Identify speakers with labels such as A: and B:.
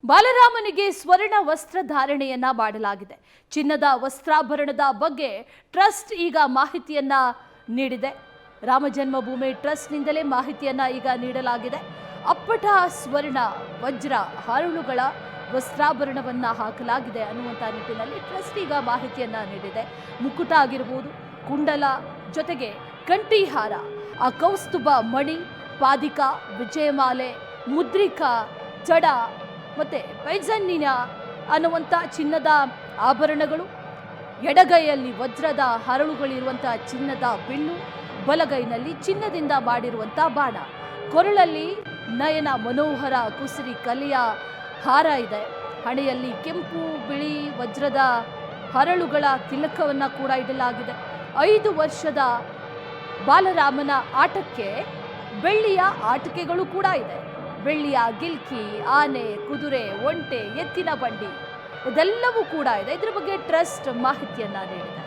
A: ಬಾಲರಾಮನಿಗೆ ಸ್ವರ್ಣ ವಸ್ತ್ರ ಧಾರಣೆಯನ್ನ ಮಾಡಲಾಗಿದೆ. ಚಿನ್ನದ ವಸ್ತ್ರಾಭರಣದ ಬಗ್ಗೆ ಟ್ರಸ್ಟ್ ಈಗ ಮಾಹಿತಿಯನ್ನ ನೀಡಿದೆ. ರಾಮ ಜನ್ಮಭೂಮಿ ಟ್ರಸ್ಟ್ನಿಂದಲೇ ಮಾಹಿತಿಯನ್ನ ಈಗ ನೀಡಲಾಗಿದೆ. ಅಪ್ಪಟ ಸ್ವರ್ಣ ವಜ್ರ ಹರಳುಗಳ ವಸ್ತ್ರಾಭರಣವನ್ನ ಹಾಕಲಾಗಿದೆ ಅನ್ನುವಂಥ ನಿಟ್ಟಿನಲ್ಲಿ ಟ್ರಸ್ಟ್ ಈಗ ಮಾಹಿತಿಯನ್ನ ನೀಡಿದೆ. ಮುಕುಟ ಆಗಿರಬಹುದು, ಕುಂಡಲ ಜೊತೆಗೆ ಕಂಠೀಹಾರ, ಆ ಕೌಸ್ತುಭ ಮಣಿ, ಪಾದಿಕ, ವಿಜಯಮಾಲೆ, ಮುದ್ರಿಕಾ, ಜಡ ಮತ್ತೆ ಪೈಜನ್ನಿನ ಅನ್ನುವಂಥ ಚಿನ್ನದ ಆಭರಣಗಳು, ಎಡಗೈಯಲ್ಲಿ ವಜ್ರದ ಹರಳುಗಳಿರುವಂಥ ಚಿನ್ನದ ಬಿಲ್ಲು, ಬಲಗೈನಲ್ಲಿ ಚಿನ್ನದಿಂದ ಮಾಡಿರುವಂಥ ಬಾಣ, ಕೊರಳಲ್ಲಿ ನಯನ ಮನೋಹರ ಕುಸಿರಿ ಕಲೆಯ ಹಾರ ಇದೆ. ಹಣೆಯಲ್ಲಿ ಕೆಂಪು ಬಿಳಿ ವಜ್ರದ ಹರಳುಗಳ ತಿಲಕವನ್ನು ಕೂಡ ಇಡಲಾಗಿದೆ. 5 ವರ್ಷದ ಬಾಲರಾಮನ ಆಟಕ್ಕೆ ಬೆಳ್ಳಿಯ ಆಟಿಕೆಗಳು ಕೂಡ ಇದೆ. ಬೆಳ್ಳಿಯ ಗಿಲ್ಕಿ, ಆನೆ, ಕುದುರೆ, ಒಂಟೆ, ಎತ್ತಿನ ಬಂಡಿ ಇದೆಲ್ಲವೂ ಕೂಡ ಇದೆ. ಇದ್ರ ಬಗ್ಗೆ ಟ್ರಸ್ಟ್ ಮಾಹಿತಿಯನ್ನ ನೀಡಿದೆ.